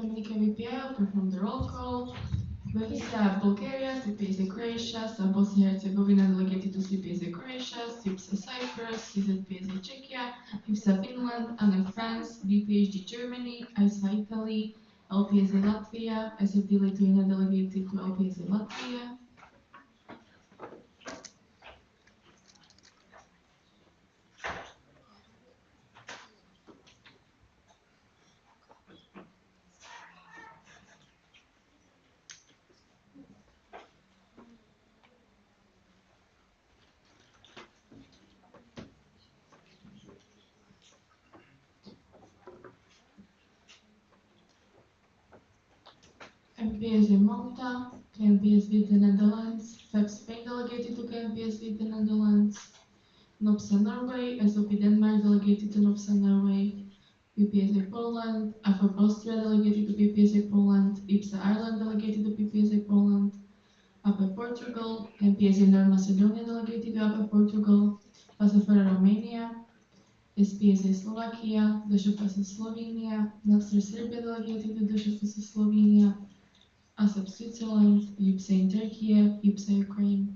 Dominica VPA will perform the roll call. EPSA Bulgaria, CPSA Croatia, Bosnia Herzegovina delegated to CPSA Croatia, EPSA Cyprus, CZPSA Czechia, EPSA Finland, ANA France, DPHD Germany, ISA Italy, LPSA Latvia, SFD Lithuania delegated to LPSA Latvia. KNPSA Malta, KNPSV the Netherlands, FEP Spain delegated to KNPSV the Netherlands, NOPSA Norway, SOP Denmark delegated to NOPSA Norway, PPSA Poland, AFAP Austria delegated to PPSA Poland, EPSA Ireland delegated to PPSA Poland, APA Portugal, KNPSA North Macedonia delegated to APA Portugal, PASAFERA Romania, SPSA Slovakia, DŠFS Slovenia, NACSR Serbia delegated to DŠFS Slovenia, ASAP Switzerland, EPSA in Turkey, EPSA Ukraine.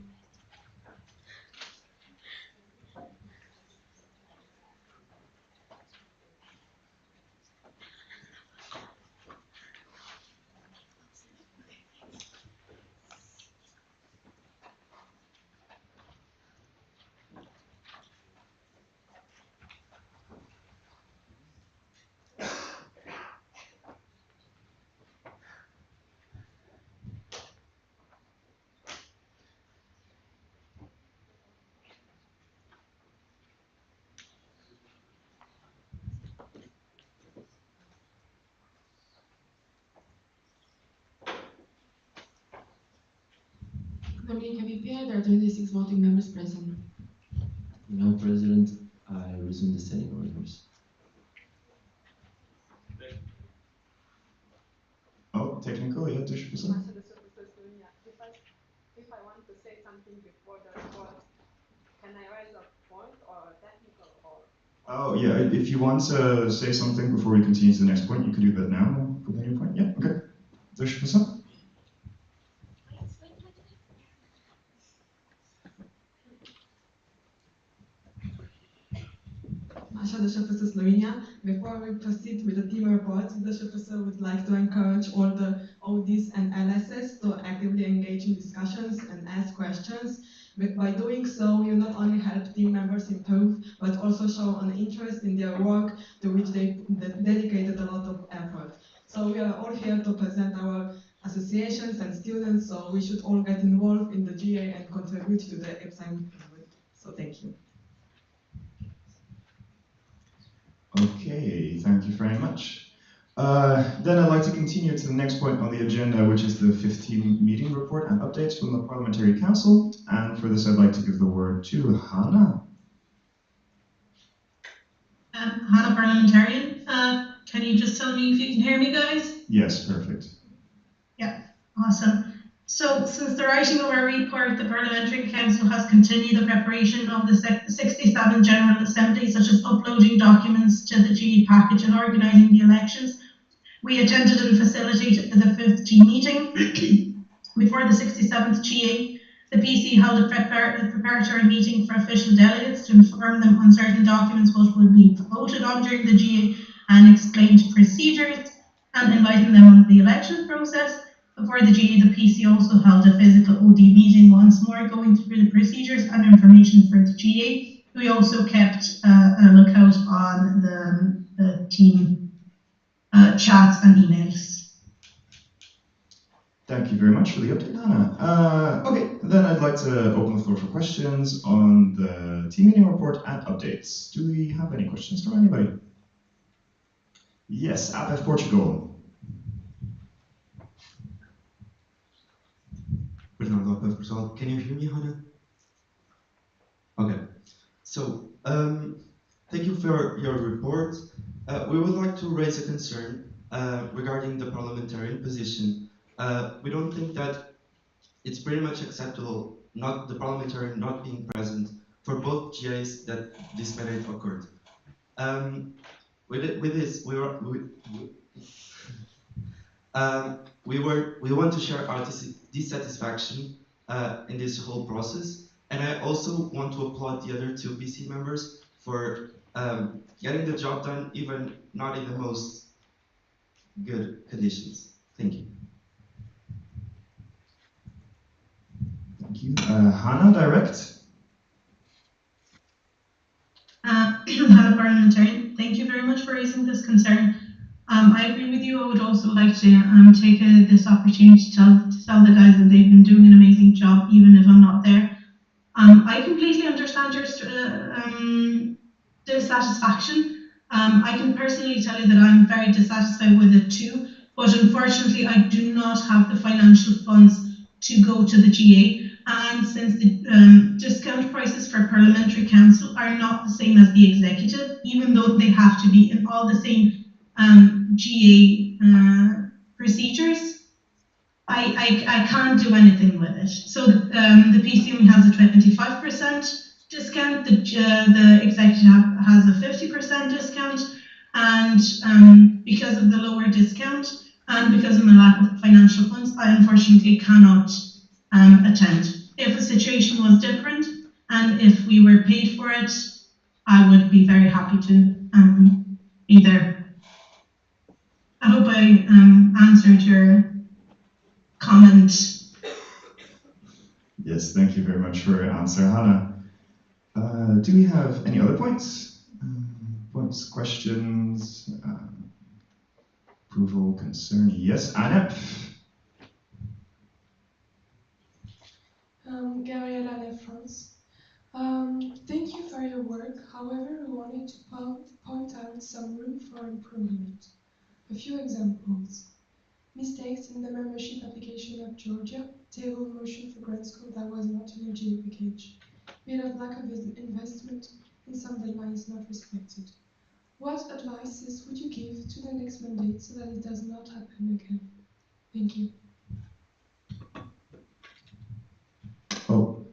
Dominica VPA, there are 26 voting members present. No, President, I resume the standing orders. Oh, technical, yeah, DŠFS. If I want to say something before the report, can I raise a point or technical or? Oh, yeah, if you want to say something before we continue to the next point, you can do that now. Put on your point, yeah, okay. DŠFS. Masha DŠFS Slovenia. Before we proceed with the team report, DŠFS would like to encourage all the ODs and LSs to actively engage in discussions and ask questions. But by doing so, you not only help team members improve, but also show an interest in their work to which they dedicated a lot of effort. So we are all here to present our associations and students, so we should all get involved in the GA and contribute to the EPSA improvement. So thank you. Okay, thank you very much. Then I'd like to continue to the next point on the agenda, which is the 15th meeting report and updates from the Parliamentary Council. And for this, I'd like to give the word to Hannah. Hannah, parliamentarian. Can you just tell me if you can hear me, guys? Yes, perfect. Yeah, awesome. So, since the writing of our report, the Parliamentary Council has continued the preparation of the 67th General Assembly, such as uploading documents to the GE package and organising the elections. We attended and facilitated the 5th G meeting. Before the 67th GA, the PC held a preparatory meeting for official delegates to inform them on certain documents which will be voted on during the GA and explained procedures and enlighten them on the elections process. Before the GA, the PC also held a physical OD meeting once more, going through the procedures and information for the GA. We also kept a lookout on the team chats and emails. Thank you very much for the update, Hannah. Okay, then I'd like to open the floor for questions on the team meeting report and updates. Do we have any questions from anybody? Yes, APF Portugal. Can you hear me, Hannah? Okay. So, thank you for your report. We would like to raise a concern regarding the parliamentarian position. We don't think that it's pretty much acceptable, not the parliamentarian not being present for both GAs that this mandate occurred. With this, We want to share our dissatisfaction in this whole process, and I also want to applaud the other two PC members for getting the job done, even not in the most good conditions. Thank you. Thank you. Hannah, direct. Hannah Parliamentarian, thank you very much for raising this concern. I agree with you. I would also like to take this opportunity to tell the guys that they've been doing an amazing job, even if I'm not there. I completely understand your dissatisfaction. I can personally tell you that I'm very dissatisfied with it too, but unfortunately I do not have the financial funds to go to the GA, and since the discount prices for parliamentary council are not the same as the executive, even though they have to be in all the same GA procedures, I can't do anything with it. So the PC only has a 25% discount, the executive has a 50% discount, and because of the lower discount and because of my lack of financial funds, I unfortunately cannot attend. If the situation was different and if we were paid for it, I would be very happy to be there. I hope I answered your comment. Yes, thank you very much for your answer, Hannah. Do we have any other points? Points, questions, approval, concern? Yes, Anna. Gabriela France. Thank you for your work. However, we wanted to point out some room for improvement. A few examples. Mistakes in the membership application of Georgia, table motion for grant school that was not in a GA package, bit of lack of investment in some deadlines not respected. What advices would you give to the next mandate so that it does not happen again? Thank you. Oh,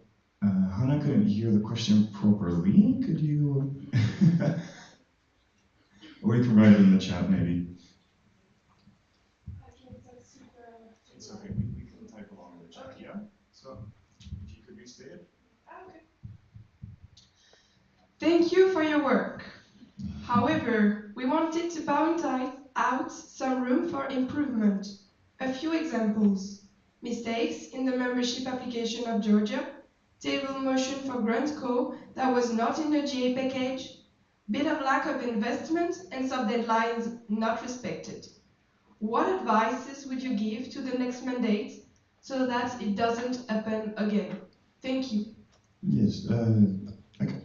Hannah couldn't hear the question properly. Could you? Or you can write it in the chat, maybe. It's okay, we can type along in the chat, yeah? So, if you could restate it. Okay. Thank you for your work. However, we wanted to point out some room for improvement. A few examples. Mistakes in the membership application of Georgia, table motion for grant co that was not in the GA package, bit of lack of investment and some deadlines not respected. What advices would you give to the next mandate so that it doesn't happen again? Thank you. Yes, okay.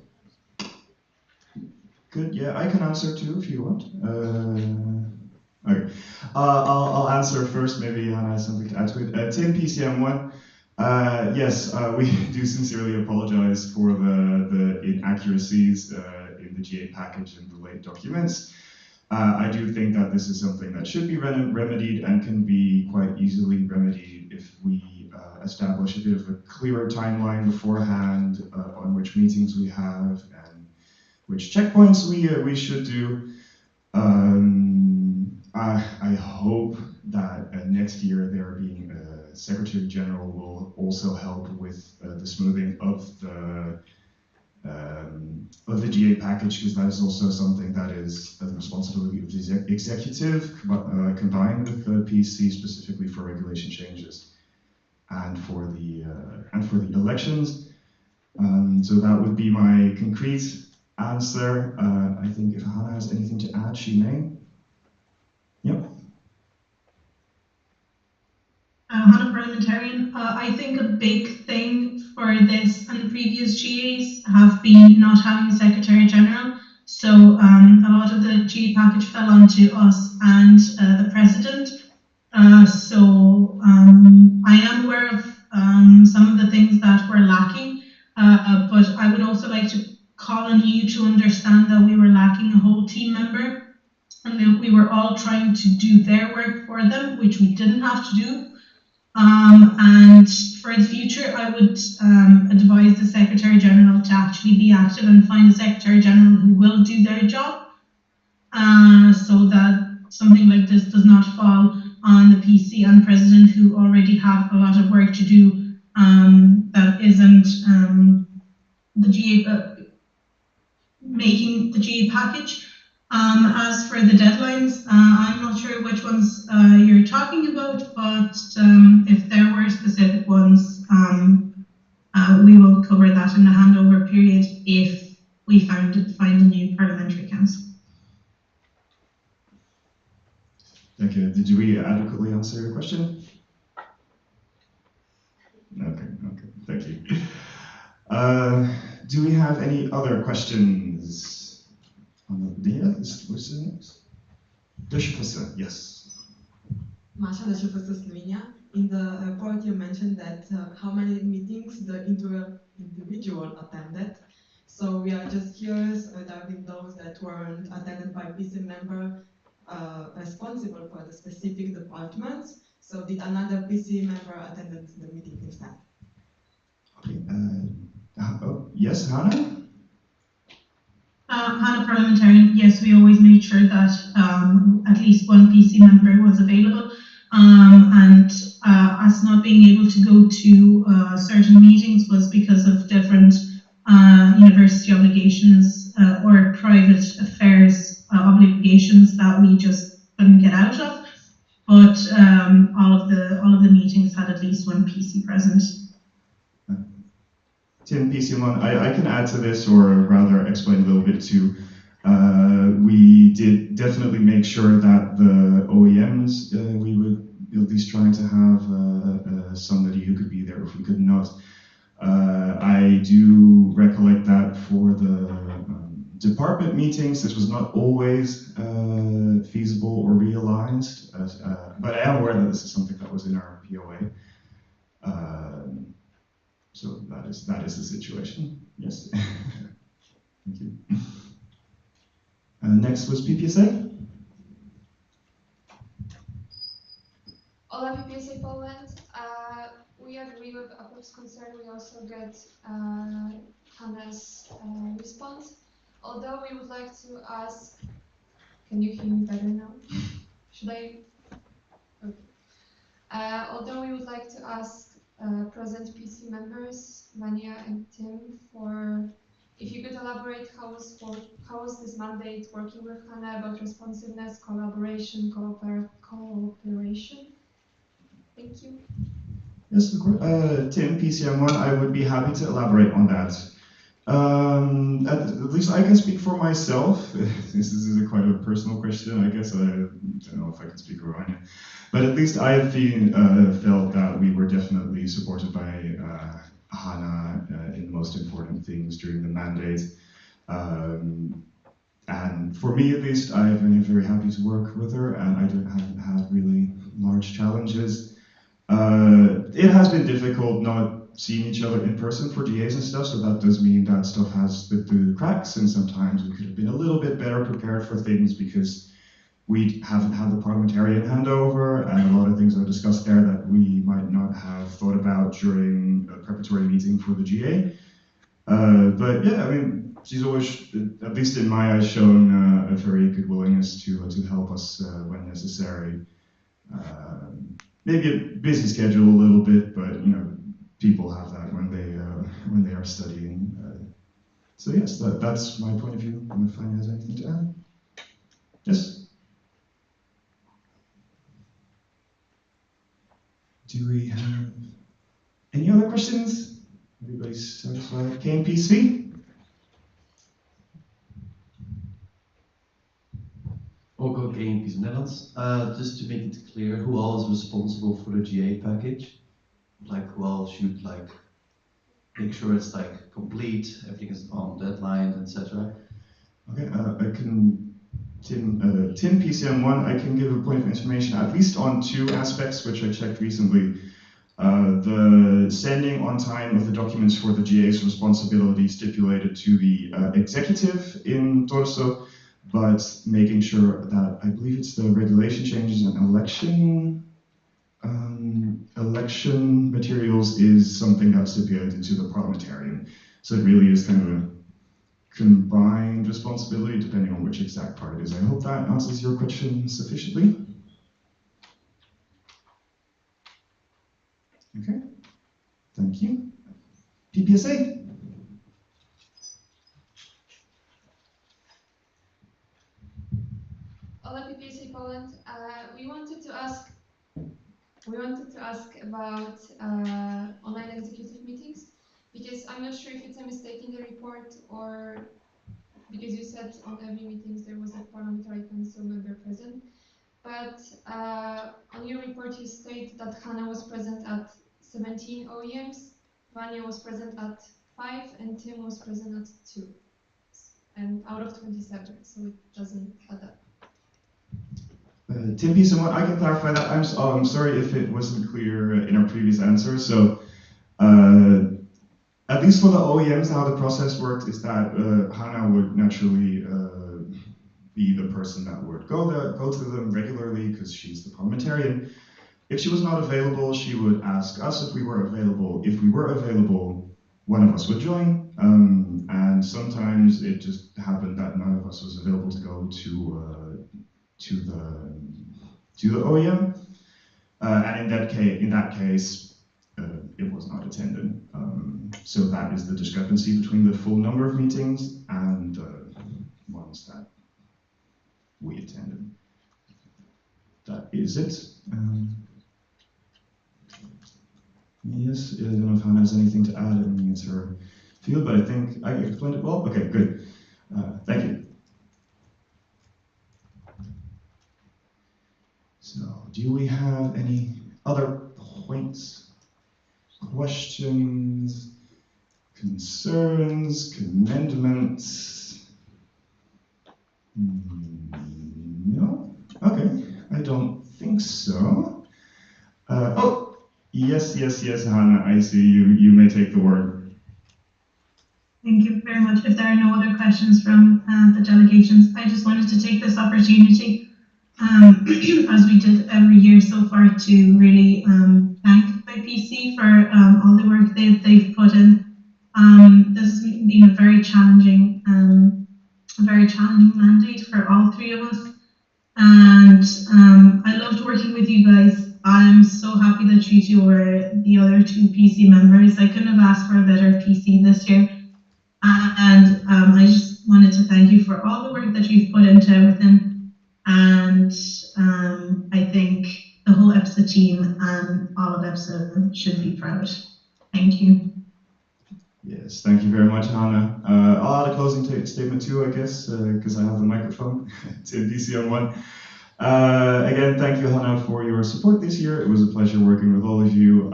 Good, yeah, I can answer too if you want. Okay, I'll answer first, maybe Hannah has something to add to it. Tim, PCM1, yes, we do sincerely apologize for the inaccuracies in the GA package and the late documents. I do think that this is something that should be remedied and can be quite easily remedied if we establish a bit of a clearer timeline beforehand on which meetings we have and which checkpoints we should do. I hope that next year there being a Secretary General will also help with the smoothing of the GA package, because that is also something that is the responsibility of the executive combined with the PC specifically for regulation changes and for the elections. So that would be my concrete answer. I think if Hannah has anything to add, she may. Yep. Hannah Parliamentarian, I think a big thing for this and the previous GAs have been not having a Secretary General. So a lot of the GA package fell onto us and the President. So I am aware of some of the things that were lacking, but I would also like to call on you to understand that we were lacking a whole team member and that we were all trying to do their work for them, which we didn't have to do. And for the future, I would advise the Secretary General to actually be active and find a Secretary General who will do their job, so that something like this does not fall on the PC and president who already have a lot of work to do that isn't the GA making the GA package. As for the deadlines, I'm not sure which ones you're talking about, but if there were specific ones, we will cover that in the handover period if we find a new parliamentary council. Thank you. Did we adequately answer your question? Okay, thank you. Do we have any other questions? What's the next? Deshfasa, yes. Masha Deshfasa, Slovenia. In the report, you mentioned that how many meetings the individual attended. So we are just curious regarding those that weren't attended by PC member responsible for the specific departments. So did another PC member attend the meeting instead? Okay. Yes, Hannah? Hannah Parliamentarian, yes, we always made sure that at least one PC member was available. And us not being able to go to certain meetings was because of different university obligations or private affairs obligations that we just couldn't get out of. But all of the meetings had at least one PC present. Tim, PC1, I can add to this, or rather explain a little bit too. We did definitely make sure that the OEMs, we would at least try to have somebody who could be there if we could not. I do recollect that for the department meetings, this was not always feasible or realized, but I am aware that this is something that was in our POA. So that is the situation. Yes. Thank you. Next was PPSA. Hola, PPSA Poland. We agree with Apop's concern. We also get Hannah's response. Although we would like to ask, can you hear me better now? Should I? Okay. Although we would like to ask present PC members, Mania and Tim, for if you could elaborate how was this mandate working with Hannah about responsiveness, collaboration, cooperation? Thank you. Yes, of course. Tim, PCM1, I would be happy to elaborate on that. At least I can speak for myself. This is quite a personal question, I guess. I don't know if I can speak for Rania. But at least I've felt that we were definitely supported by Hannah in the most important things during the mandate. And for me, at least, I've been very happy to work with her, and I haven't had really large challenges. It has been difficult not seeing each other in person for GAs and stuff, so that does mean that stuff has slipped through the cracks, and sometimes we could have been a little bit better prepared for things because we haven't had the parliamentarian handover, and a lot of things are discussed there that we might not have thought about during a preparatory meeting for the GA. But yeah, I mean, she's always, at least in my eyes, shown a very good willingness to help us when necessary. Maybe a busy schedule a little bit, but you know, people have that when they are studying. So yes, that's my point of view. I don't know if Fanny has anything to add. Yes. Do we have any other questions? Everybody's satisfied. KMPC? Ook in Netherlands. Just to make it clear, who all is responsible for the GA package? Like who all should like make sure it's like complete, everything is on deadline, etc. Okay, I can Tim PCM1. I can give a point of information at least on two aspects which I checked recently. The sending on time of the documents for the GA's responsibility stipulated to the executive in Torso, but making sure that I believe it's the regulation changes and election materials is something that's stipulated to the parliamentarian. So it really is kind of a combined responsibility depending on which exact part it is. I hope that answers your question sufficiently. Thank you. PPSA? Hola PPSA Poland. We wanted to ask about online executive meetings because I'm not sure if it's a mistake in the report or because you said on every meetings there was a parliamentary council member present. But on your report you state that Hannah was present at 17 OEMs, Vanya was present at 5, and Tim was present at 2. And out of 27, so it doesn't add up. Tim P, someone, I can clarify that. I'm sorry if it wasn't clear in our previous answer. So, at least for the OEMs, how the process worked is that Hannah would naturally be the person that would go to them regularly because she's the parliamentarian. If she was not available, she would ask us if we were available. If we were available, one of us would join. And sometimes it just happened that none of us was available to go to the OEM, and in that case, it was not attended. So that is the discrepancy between the full number of meetings and ones that we attended. That is it. Yes, I don't know if Hannah has anything to add. I don't think it's her field, but I think I explained it well. Okay, good. Thank you. So, do we have any other points, questions, concerns, commendments? No? Okay, I don't think so. Oh, yes, Hannah, I see you. You may take the word. Thank you very much. If there are no other questions from the delegations, I just wanted to take this opportunity, as we did every year so far, to really thank IPC for all the work they've put in. This has been a very challenging mandate for all three of us. And I loved working with you guys. I'm so happy that you two were the other two PC members. I couldn't have asked for a better PC this year. And I just wanted to thank you for all the work that you've put into everything. And I think the whole EPSA team and all of EPSA should be proud. Thank you. Yes, thank you very much, Hannah. I'll add a closing statement too, I guess, because I have the microphone to DC on one. Again, thank you, Hannah, for your support this year. It was a pleasure working with all of you.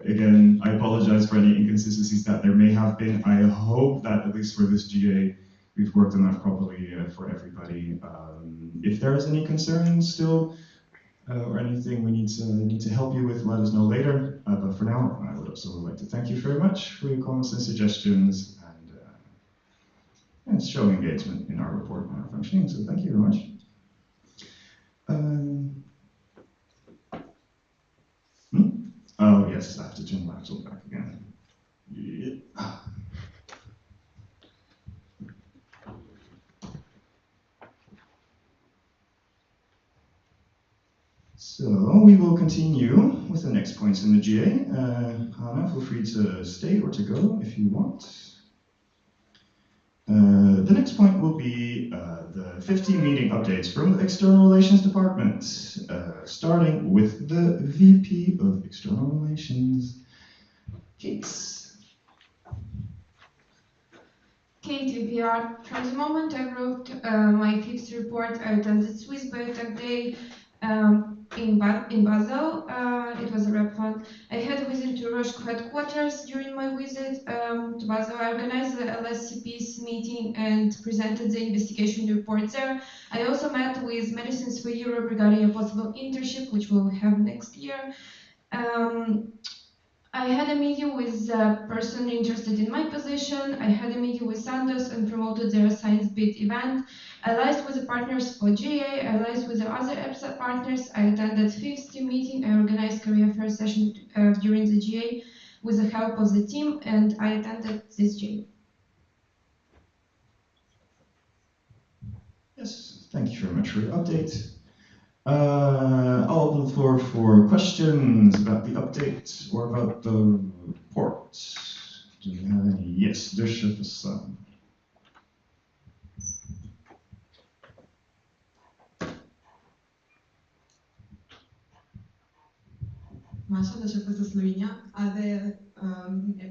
Again, I apologize for any inconsistencies that there may have been. I hope that, at least for this GA, we've worked on that properly for everybody. If there is any concerns still, or anything we need to help you with, let us know later. But for now, I would also like to thank you very much for your comments and suggestions and showing engagement in our report and our functioning. So thank you very much. Oh yes, I have to turn the laptop back again. Yeah. So we will continue with the next points in the GA. Hannah, feel free to stay or to go if you want. The next point will be the 15 meeting updates from the External Relations Department, starting with the VP of External Relations, Kate. Kate, VPR. From the moment I wrote my fifth report, I attended Swiss Biotech Day in Basel. It was a rep fund. I had a visit to Roche headquarters during my visit to Basel. I organized the LSCP's meeting and presented the investigation report there. I also met with Medicines for Europe regarding a possible internship, which we'll have next year. I had a meeting with a person interested in my position. I had a meeting with Sandoz and promoted their Science Beat event. I liaised with the partners for GA. I liaised with the other EPSA partners. I attended 5th team meeting. I organized career fair session during the GA with the help of the team, and I attended this GA. Yes, thank you very much for your update. I'll open the floor for questions about the update or about the report. Do we have any? Yes, dus EPSA. Masha, the chef is Slovenia. Are there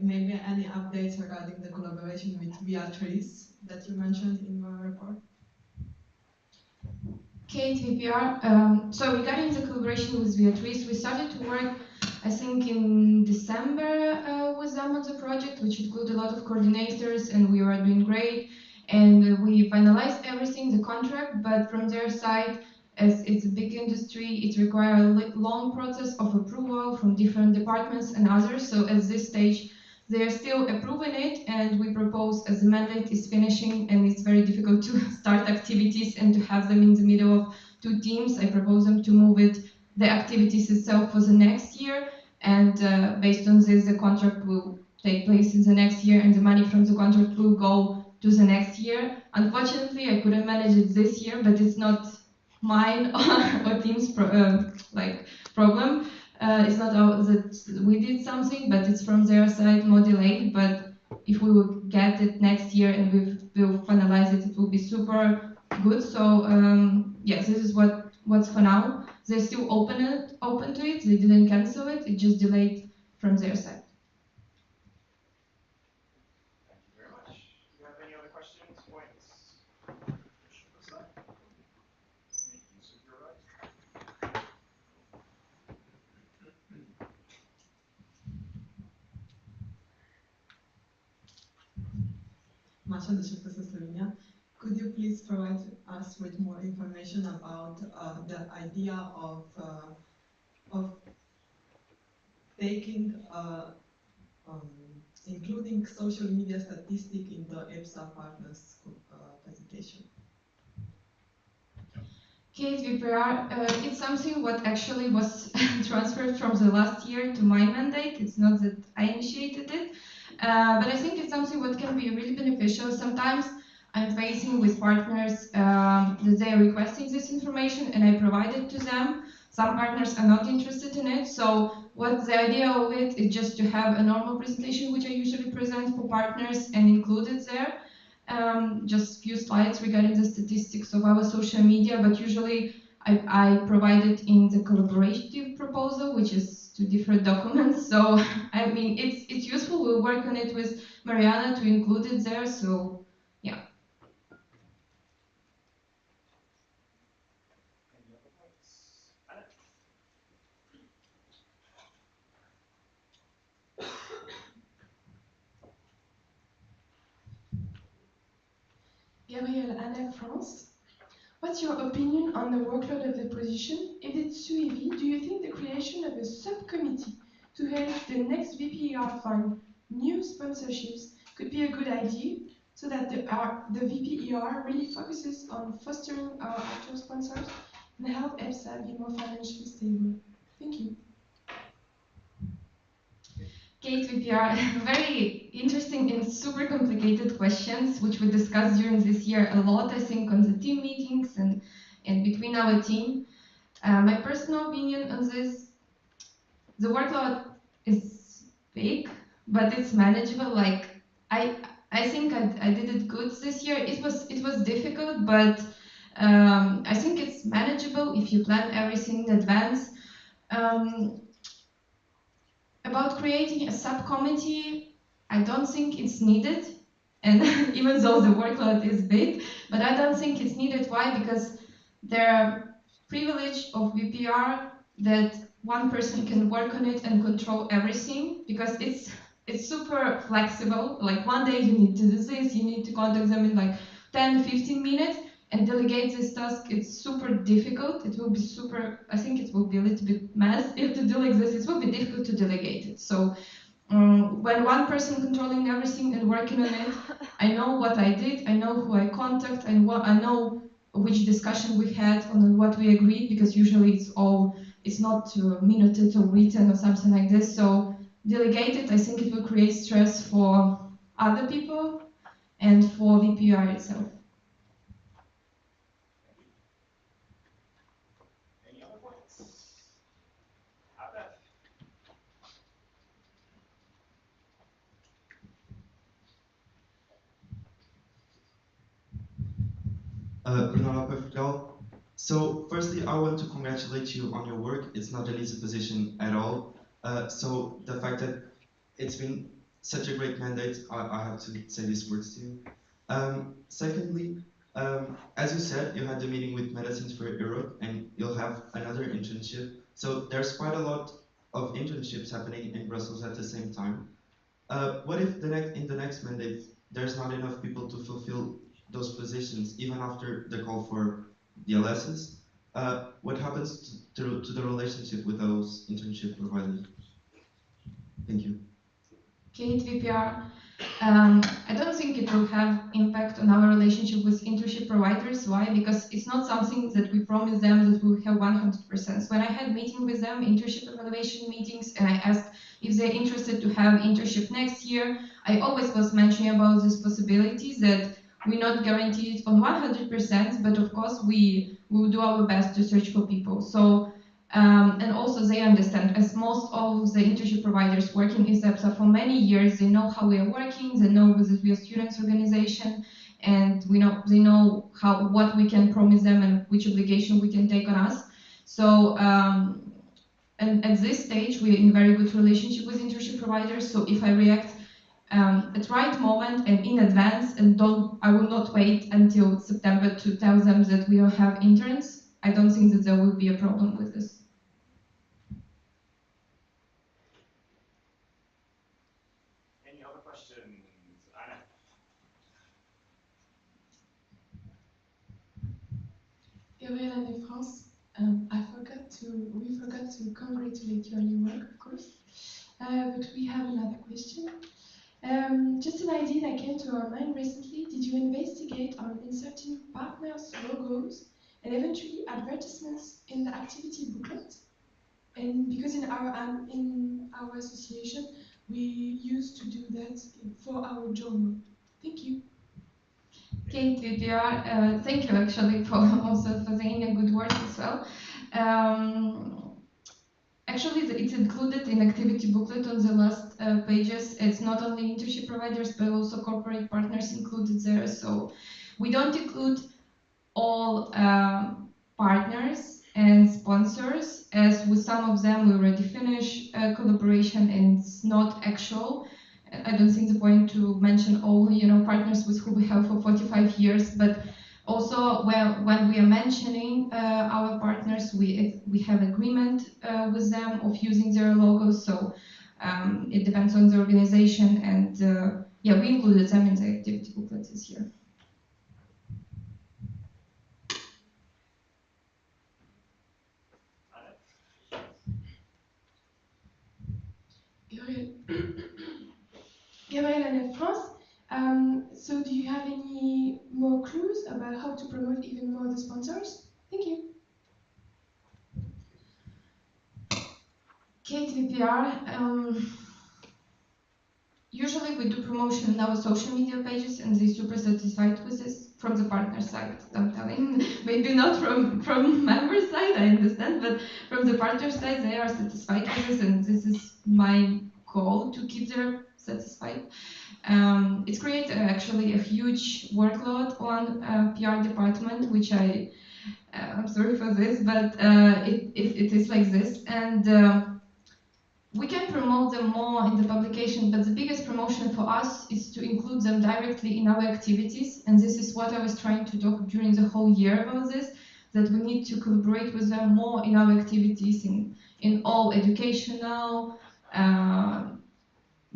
maybe any updates regarding the collaboration with Beatrice that you mentioned in your report? Kate, VPR. So regarding the collaboration with Beatrice, we started to work, I think, in December with them on the project, which included a lot of coordinators, and we were doing great. And we finalized everything, the contract, but from their side, as it's a big industry, it requires a long process of approval from different departments and others. So at this stage, they are still approving it, and we propose, as the mandate is finishing and it's very difficult to start activities and to have them in the middle of two teams, I propose them to move it, the activities itself for the next year, and based on this, the contract will take place in the next year, and the money from the contract will go to the next year. Unfortunately, I couldn't manage it this year, but it's not mine or team's problem. It's not that we did something, but it's from their side more delayed. But if we will get it next year and we will finalize it, it will be super good. So yes, this is what's for now. They're still open to it. They didn't cancel it. It just delayed from their side. Thank you very much. Do you have any other questions, points? Make use of your right. Masha, the chef is Slovenia. Could you please provide us with more information about the idea of taking including social media statistic in the EPSA partners presentation? Case VPR, it's something what actually was transferred from the last year to my mandate. It's not that I initiated it, but I think it's something what can be really beneficial. Sometimes I'm facing with partners that they are requesting this information and I provide it to them. Some partners are not interested in it, so what the idea of it is just to have a normal presentation, which I usually present for partners and include it there. Just few slides regarding the statistics of our social media, but usually I provide it in the collaborative proposal, which is two different documents. So I mean, it's useful. We'll work on it with Mariana to include it there. So yeah. Any other points? Anna? Gabrielle Anna, France. What's your opinion on the workload of the position? If it's too heavy, do you think the creation of a subcommittee to help the next VPER find new sponsorships could be a good idea so that the VPER really focuses on fostering our actual sponsors and help EPSA be more financially stable? Thank you. Kate, VPR, very interesting and super complicated questions, which we discussed during this year a lot, I think, on the team meetings and between our team. My personal opinion on this, the workload is big, but it's manageable. Like I think I did it good this year. It was difficult, but I think it's manageable if you plan everything in advance. About creating a subcommittee, I don't think it's needed. And even though the workload is big, but I don't think it's needed. Why? Because there are privilege of VPR that one person can work on it and control everything because it's super flexible. Like one day you need to do this, you need to contact them in like 10, 15 minutes and delegate this task. It's super difficult. It will be super, I think it will be a little bit mess if to do like this. It will be difficult to delegate it. So when one person controlling everything and working on it, I know what I did, I know who I contact, and what I know which discussion we had on what we agreed, because usually it's not minuted or written or something like this. So delegated, I think it will create stress for other people and for VPR itself. Bruno Portugal. So firstly, I want to congratulate you on your work. It's not an easy position at all. So the fact that it's been such a great mandate, I have to say these words to you. Secondly, as you said, you had the meeting with Medicines for Europe and you'll have another internship. So there's quite a lot of internships happening in Brussels at the same time. What if in the next mandate there's not enough people to fulfill those positions, even after the call for the LSs? What happens to the relationship with those internship providers? Thank you. Kate, VPR. I don't think it will have impact on our relationship with internship providers. Why? Because it's not something that we promise them that we'll have 100%. So when I had meeting with them, internship evaluation meetings, and I asked if they're interested to have internship next year, I always was mentioning about this possibility that we're not guaranteed on 100%, but of course we will do our best to search for people. So and also they understand, as most of the internship providers working in EPSA for many years, they know how we are working, they know that we are students organization, and they know what we can promise them and which obligation we can take on us. So and at this stage, we're in very good relationship with internship providers. So if I react at right moment and in advance, and I will not wait until September to tell them that we will have interns, I don't think that there will be a problem with this. Gabrielle and France, we forgot to congratulate you on your work, of course. But we have another question. Just an idea that came to our mind recently. Did you investigate on inserting partners' logos and eventually advertisements in the activity booklet? And because in our association, we used to do that for our journal. Thank you. Kate, VPR, thank you actually for also for saying a good word as well. Actually, it's included in activity booklet on the last pages. It's not only internship providers, but also corporate partners included there. So we don't include all partners and sponsors, as with some of them we already finished collaboration and it's not actual. I don't think the point to mention all partners with who we have for 45 years, but also when we are mentioning our partners, we have agreement with them of using their logos. So it depends on the organization, and yeah, we included them in the activity booklet this year. Gabrielle and France, so do you have any more clues about how to promote even more the sponsors? Thank you. Kate, VPR, usually we do promotion in our social media pages and they're super satisfied with this from the partner side, I'm telling. Maybe not from member side, I understand, but from the partner side they are satisfied with this, and this is my goal to keep them satisfied. It creates actually a huge workload on PR department, which I'm sorry for this, but it is like this, and we can promote them more in the publication, but the biggest promotion for us is to include them directly in our activities, and this is what I was trying to talk during the whole year about this, that we need to collaborate with them more in our activities, in all educational,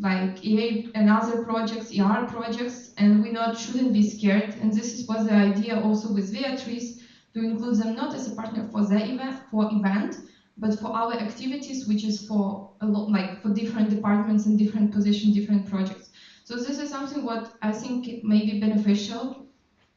like EA and other projects, ER projects, and we shouldn't be scared, and this was the idea also with Beatrice, to include them not as a partner for the event, but for our activities, which is for a lot, like for different departments and different positions, different projects. So this is something what I think may be beneficial.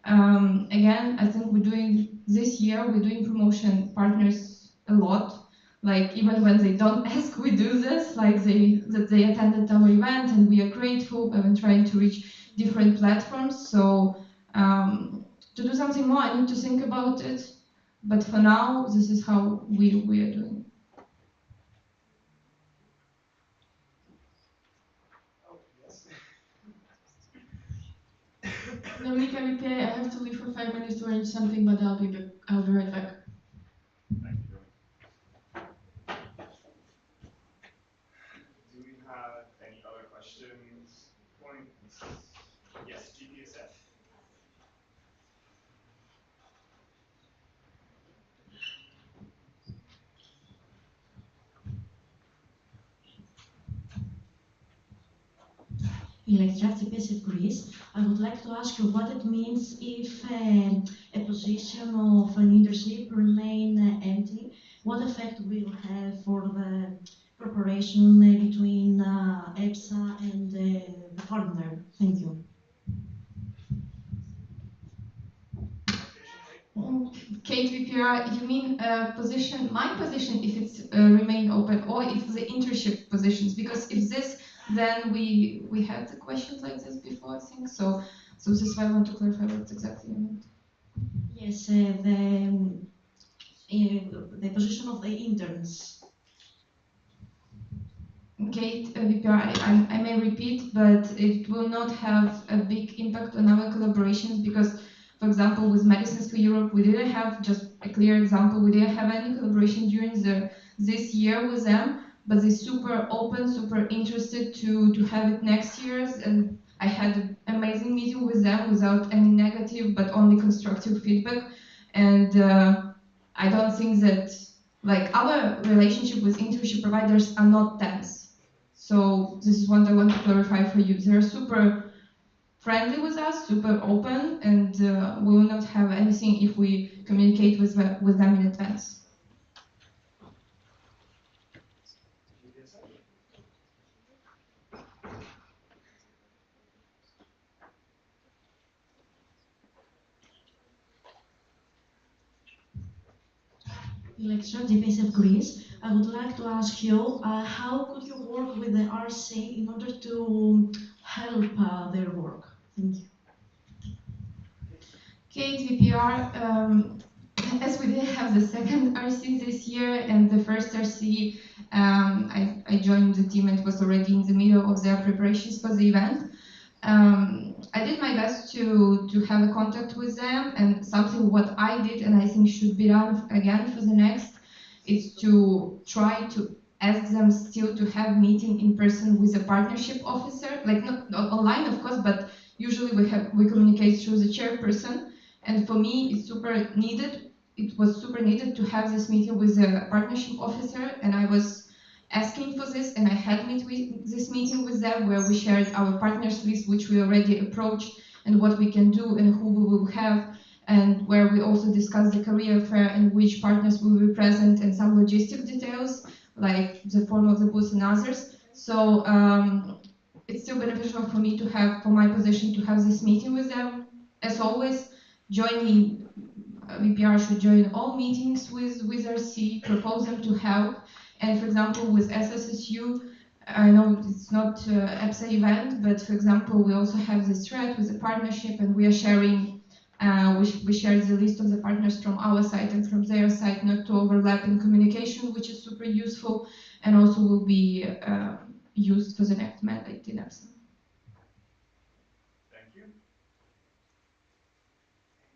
Again, I think we're doing promotion partners a lot. Like even when they don't ask, we do this. Like that they attended our event and we are grateful. I've been trying to reach different platforms. So to do something more, I need to think about it. But for now, this is how we are doing. Dominica VPA, I have to leave for 5 minutes to arrange something, but I'll be back. I'll be right back. Thank you. Do we have any other questions? Points? Yes, GPSF. In extractive basic Greece, I would like to ask you what it means if a position of an internship remain empty. What effect will have for the cooperation between EPSA and the foreigner? Thank you. Kate VPR, you mean position, my position, if it's remain open, or if the internship positions? Because if this, then we had the questions like this before, I think. So this is why I want to clarify what exactly you meant. Yes, the position of the interns. Kate VPR, I may repeat, but it will not have a big impact on our collaborations because, for example, with Medicines for Europe, we didn't have, just a clear example, we didn't have any collaboration during this year with them, but they're super open, super interested to have it next year. And I had an amazing meeting with them without any negative, but only constructive feedback. And I don't think that, like, our relationship with internship providers are not tense. So this is what I want to clarify for you. They're super friendly with us, super open, and we will not have anything if we communicate with them in advance. Lecture, DPS of Greece. I would like to ask you, how could you work with the RC in order to help their work? Thank you. Kate VPR, as we did have the second RC this year and the first RC, I joined the team and was already in the middle of their preparations for the event. I did my best to have a contact with them, and something what I did and I think should be done again for the next is to try to ask them still to have meeting in person with a partnership officer, like not online of course, but usually we communicate through the chairperson. And for me, it's super needed. It was super needed to have this meeting with a partnership officer, and I was asking for this, and I had this meeting with them where we shared our partners list, which we already approached, and what we can do and who we will have, and where we also discussed the career fair and which partners will be present and some logistic details, like the form of the booth and others. So it's still beneficial for me to have, for my position, to have this meeting with them. As always, joining VPR should join all meetings with RC, propose them to help. And for example, with SSSU, I know it's not EPSA event, but for example, we also have this thread with the partnership, and we are sharing, we share the list of the partners from our side and from their side, not to overlap in communication, which is super useful, and also will be used for the next mandate in EPSA. Thank you.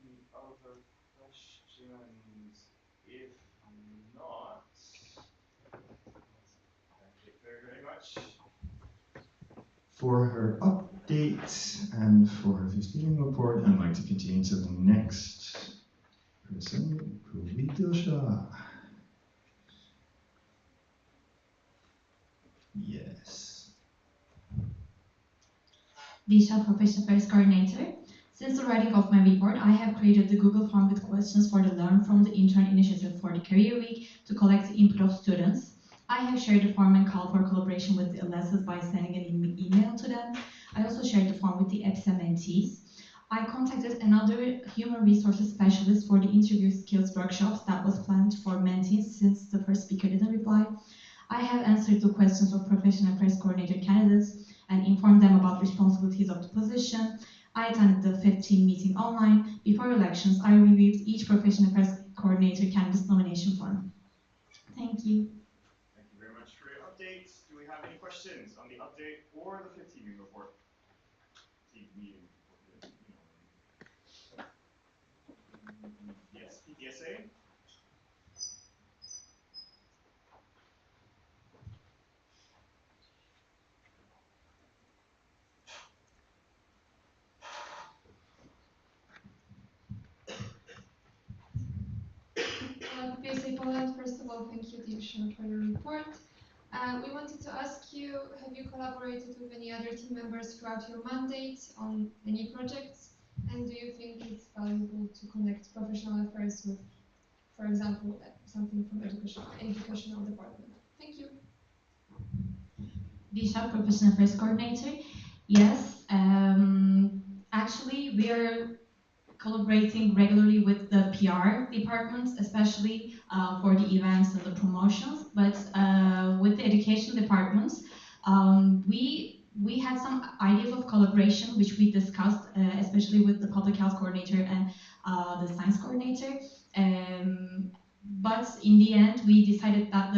Any other questions? If not, thank you very much for her update and for her 15 report. I'd like to continue to the next person, Dilsha. Yes. Disha, Professional Affairs Coordinator. Since the writing of my report, I have created the Google form with questions for the Learn from the Intern initiative for the Career Week to collect the input of students. I have shared the form and called for collaboration with the LSs by sending an email to them. I also shared the form with the EPSA mentees. I contacted another human resources specialist for the interview skills workshops that was planned for mentees since the first speaker didn't reply. I have answered the questions of Professional Affairs Coordinator candidates and informed them about responsibilities of the position. I attended the 15 meeting online. Before elections, I reviewed each professional affairs coordinator candidate nomination form. Thank you. Thank you very much for your update. Do we have any questions on the update or the 15 report? Meeting. Yes, EPSA. PSA Poland, first of all, thank you, Diksha, for your report. We wanted to ask you, have you collaborated with any other team members throughout your mandate on any projects? And do you think it's valuable to connect professional affairs with, for example, something from educational department? Thank you. Disha, Professional Affairs Coordinator. Yes, actually, we are collaborating regularly with the PR departments, especially for the events and the promotions. But with the education departments, we had some ideas of collaboration which we discussed, especially with the public health coordinator and the science coordinator. But in the end, we decided that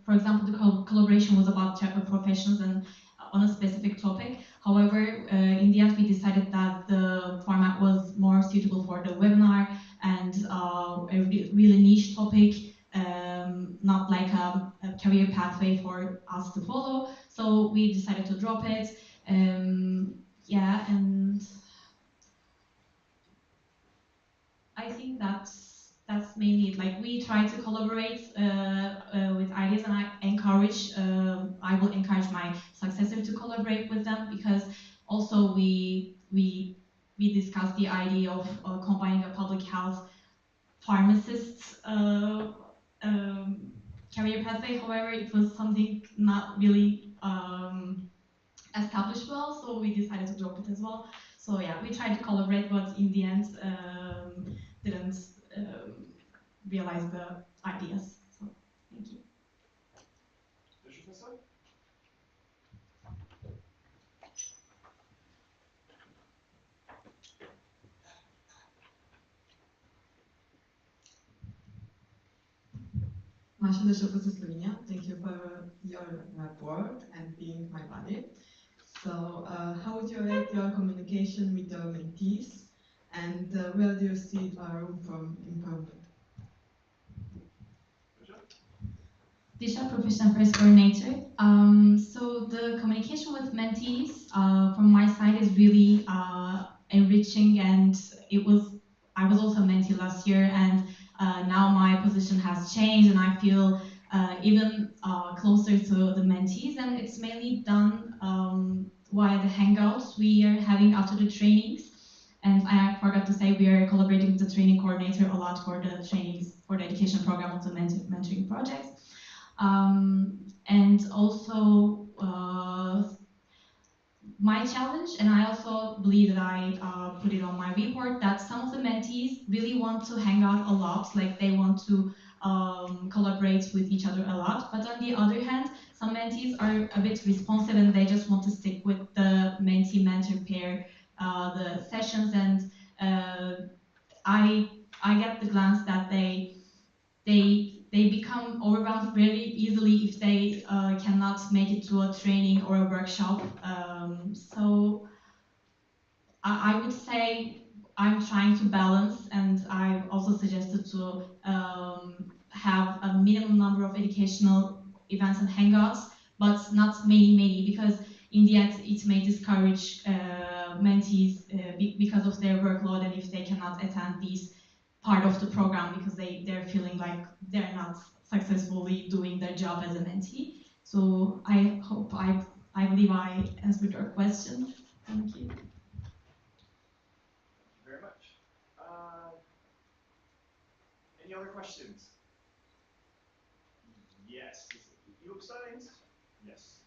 for example, the collaboration was about type of professions and on a specific topic. However, in the end, we decided that the format was more suitable for the webinar and a really niche topic, not like a career pathway for us to follow. So we decided to drop it. Yeah, and I think that's mainly it. Like we try to collaborate with ideas, and I will encourage my successor to collaborate with them, because also we discussed the idea of combining a public health pharmacist career pathway. However, it was something not really established well, so we decided to drop it as well. So yeah, we tried to collaborate, but in the end didn't realize the ideas. So thank you. Masha de Slovenia, thank you for your report and being my buddy. So, how would you rate your communication with your mentees, and where do you see room for improvement? Disha, Professional Affairs Coordinator. So the communication with mentees from my side is really enriching, and I was also a mentee last year, and now my position has changed, and I feel even closer to the mentees, and it's mainly done via the hangouts we are having after the trainings. And I forgot to say, we are collaborating with the training coordinator a lot for the trainings for the education program of the mentoring projects. And also my challenge, and I also believe that I put it on my report, that some of the mentees really want to hang out a lot, like they want to collaborate with each other a lot. But on the other hand, some mentees are a bit responsive and they just want to stick with the mentee-mentor pair, the sessions, and I get the glance that they become overwhelmed very easily if they cannot make it to a training or a workshop. So I would say I'm trying to balance, and I've also suggested to have a minimum number of educational events and hangouts, but not many, because in the end it may discourage mentees because of their workload, and if they cannot attend these part of the program because they're feeling like they're not successfully doing their job as a mentee. So I hope I believe I answered your question. Thank you. Thank you very much. Any other questions? Yes. EPSA? Yes.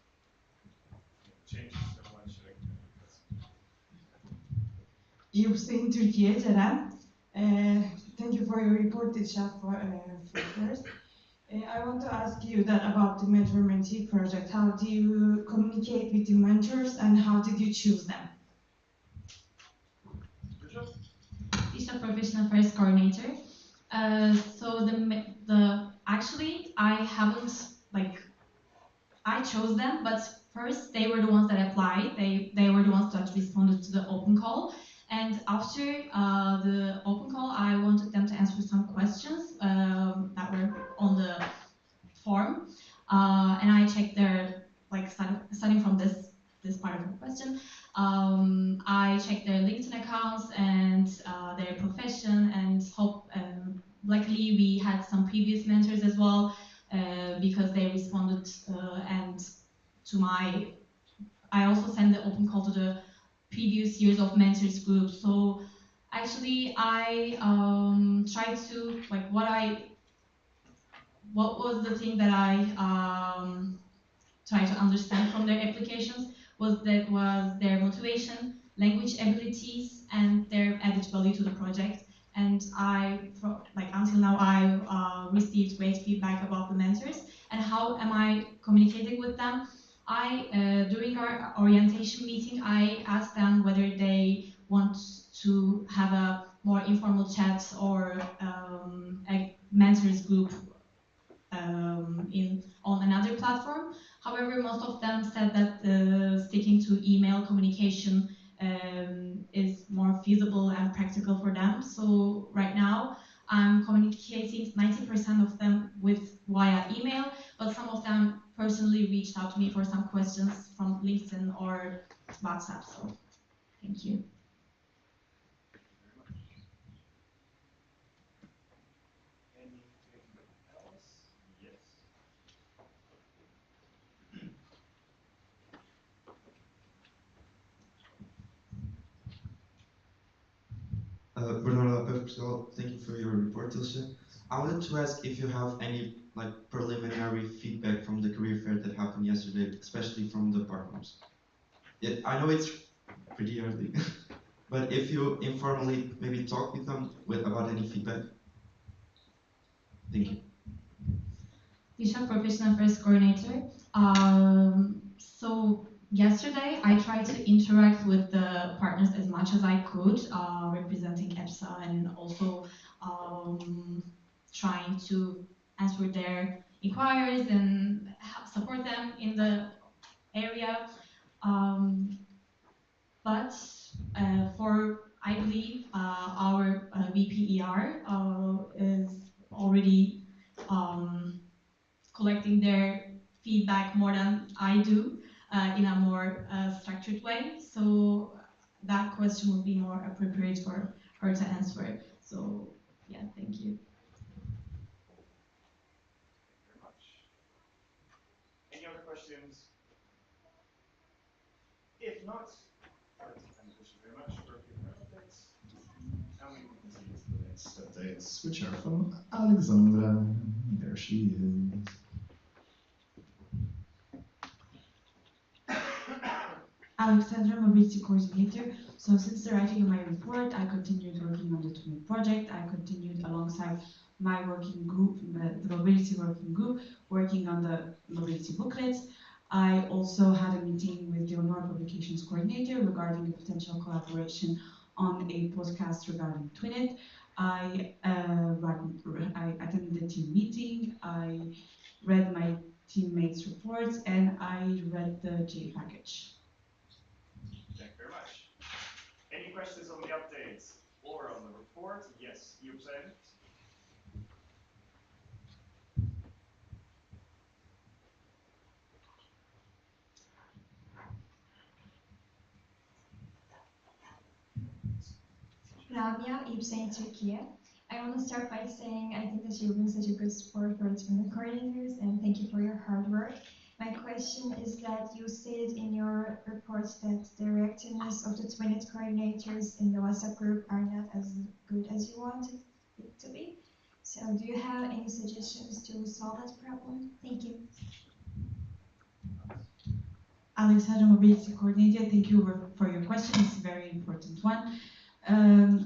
Change so much. EPSA in Turkey, Ceren. Thank you for your report, Disha, first. I want to ask you that about the mentor-mentee project. How do you communicate with the mentors, and how did you choose them? Digital Professional Affairs Coordinator. So actually I haven't like I chose them, but first they were the ones that applied. They were the ones that responded to the open call. And after the open call, I wanted them to answer some questions that were on the form, and I checked their starting from this part of the question. I checked their LinkedIn accounts and their profession, and hope. Luckily, we had some previous mentors as well because they responded and to my. I also sent the open call to the previous years of mentors group. So actually, I tried to what was the thing that I tried to understand from their applications was their motivation, language abilities, and their added value to the project. And until now, I received great feedback about the mentors and how am I communicating with them. During our orientation meeting, I asked them whether they want to have a more informal chat or a mentors group on another platform. However, most of them said that sticking to email communication is more feasible and practical for them. So right now, I'm communicating 90% of them with via email, but some of them personally reached out to me for some questions from LinkedIn or WhatsApp. So thank you. Bernardo Portugal, thank you for your report, Ilse. I wanted to ask if you have any preliminary feedback from the career fair that happened yesterday, especially from the partners. I know it's pretty early, but if you informally maybe talk with them about any feedback. Thank you. Digital Professional Affairs Coordinator. So yesterday I tried to interact with the partners as much as I could, representing EPSA and also trying to answer their inquiries and support them in the area. But I believe our VPER is already collecting their feedback more than I do in a more structured way. So that question would be more appropriate for her to answer. So yeah, thank you. Thank you very much. Any other questions? If not, I'd like to thank you very much for giving our updates. And we will continue to the next updates, which are from Alexandra. There she is. Alexandra, Mobility Coordinator. So since the writing of my report, I continued working on the TWIN project. I continued alongside my working group, the Mobility Working Group, working on the mobility booklets. I also had a meeting with the Honor Publications Coordinator regarding a potential collaboration on a podcast regarding TwinIt. I attended the team meeting, I read my teammates' reports, and I read the J package. Thank you very much. Any questions on the updates or on the report? Yes, EPSA. Rabia, EPSA in Turkey. I want to start by saying I think that you've been such a good support for its coordinators, and thank you for your hard work. My question is that you stated in your report that the reactiveness of the TwinIt coordinators in the WhatsApp group are not as good as you wanted it to be. So do you have any suggestions to solve that problem? Thank you. Alexandra, Mobility Coordinator, thank you for your question. It's a very important one.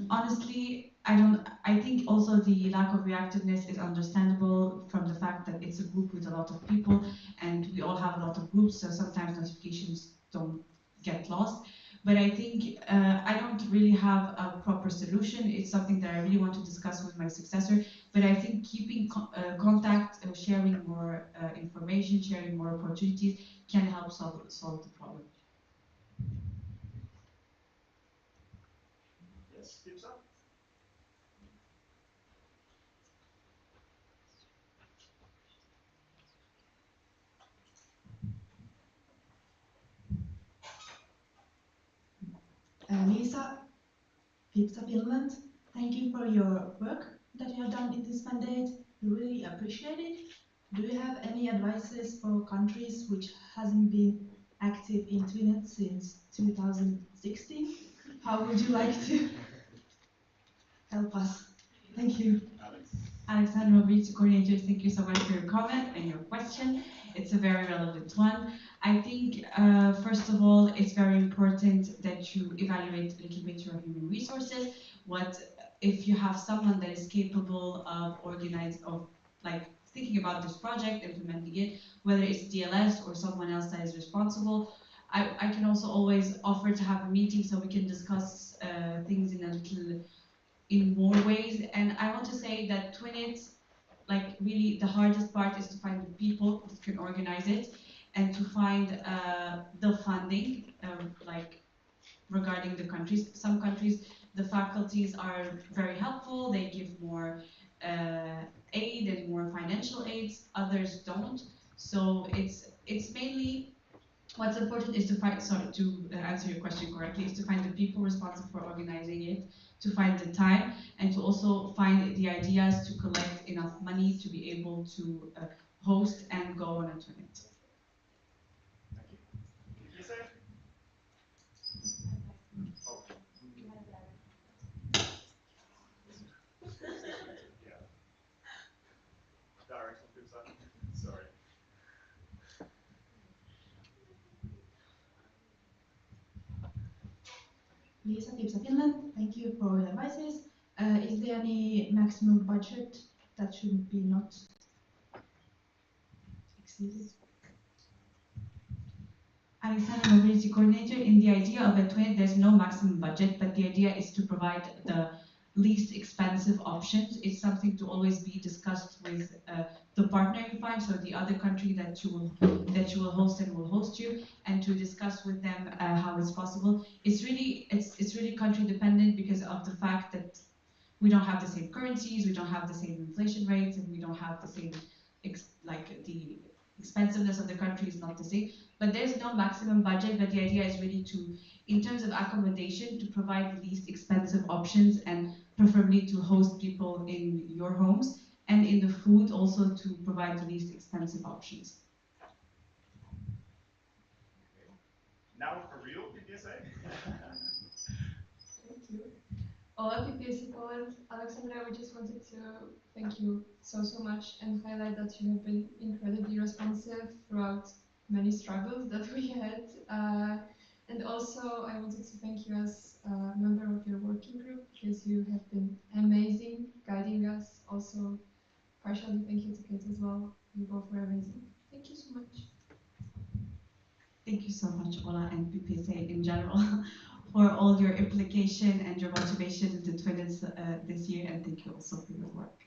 Honestly, I think also the lack of reactiveness is understandable from the fact that it's a group with a lot of people and we all have a lot of groups, so sometimes notifications don't get lost. But I think I don't really have a proper solution. It's something that I really want to discuss with my successor. But I think keeping contact, sharing more information, sharing more opportunities can help solve the problem. Yes, EPSA? Lisa, EPSA Finland, thank you for your work that you have done in this mandate. We really appreciate it. Do you have any advices for countries which hasn't been active in Twinet since 2016? How would you like to help us? Thank you. Alexandra Beach Coordinator, thank you so much for your comment and your question. It's a very relevant one. I think, first of all, it's very important that you evaluate a little bit your human resources. What if you have someone that is capable of thinking about this project, implementing it, whether it's DLS or someone else that is responsible. I can also always offer to have a meeting so we can discuss things in more ways. And I want to say that Twinit, really the hardest part is to find the people that can organize it and to find the funding, regarding the countries. Some countries, the faculties are very helpful, they give more aid and more financial aids, others don't. So it's mainly what's important is to find, sorry, to answer your question correctly, is to find the people responsible for organizing it, to find the time, and to also find the ideas to collect enough money to be able to host and go on a tournament. Thank you. You say? Oh. Yeah. Direction of sorry. Lisa, EPSA Finland, thank you for your advices. Is there any maximum budget that should be not exceeded? Alexander, Mobility Coordinator, in the idea of a twin, there's no maximum budget, but the idea is to provide the least expensive options. It's something to always be discussed with the partner you find, so the other country that you will host and will host you, and to discuss with them how it's possible. It's really country dependent because of the fact that we don't have the same currencies, we don't have the same inflation rates, and we don't have the same the expensiveness of the country is not the same. But there's no maximum budget, but the idea is really to, in terms of accommodation, to provide the least expensive options and preferably to host people in your homes, and in the food also to provide the least expensive options. Okay. Now for real, PPSA? Thank you. Hola, PPSA Poland. Alexandra, we just wanted to thank you so much and highlight that you have been incredibly responsive throughout many struggles that we had. And also, I wanted to thank you as a member of your working group because you have been amazing guiding us. Also, partially thank you to Kate as well. You both were amazing. Thank you so much. Thank you so much, Ola, and PPSA in general, for all your implication and your motivation into Twinnets this year, and thank you also for your work.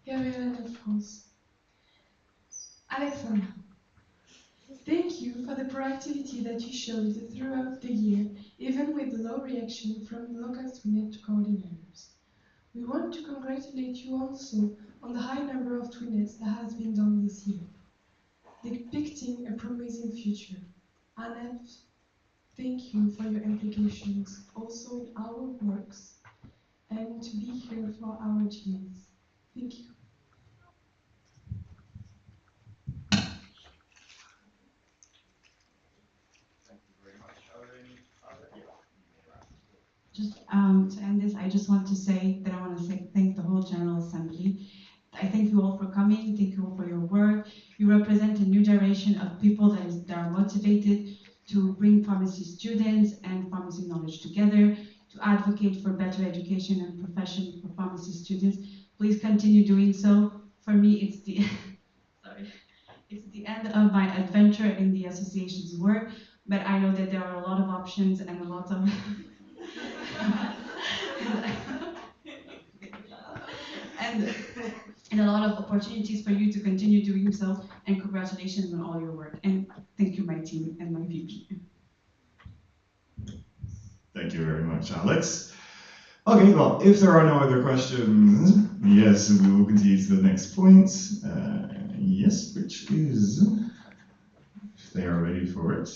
Gabrielle de France. Alexandra, thank you for the proactivity that you showed throughout the year, even with the low reaction from local Twinet coordinators. We want to congratulate you also on the high number of Twinets that has been done this year, depicting a promising future. Annette, thank you for your implications also in our works and to be here for our GAs. Thank you. Thank you very much. Are there any other? Yeah. Just to end this, I just want to say that I want to thank the whole General Assembly. I thank you all for coming, thank you all for your work. You represent a new generation of people that are motivated to bring pharmacy students and pharmacy knowledge together, to advocate for better education and profession for pharmacy students. please continue doing so. For me, it's the sorry, it's the end of my adventure in the association's work, but I know that there are a lot of options and a lot of and and a lot of opportunities for you to continue doing so. And congratulations on all your work. And thank you, my team and my VP. Thank you very much, Alex. Okay, well, if there are no other questions, yes, we will continue to the next point. Yes, which is, if they are ready for it,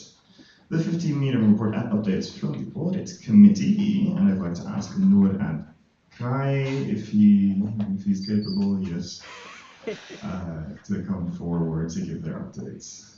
the 15-meter report and updates from the audit committee. And I'd like to ask Noor and Kai if he's capable, yes, to come forward to give their updates.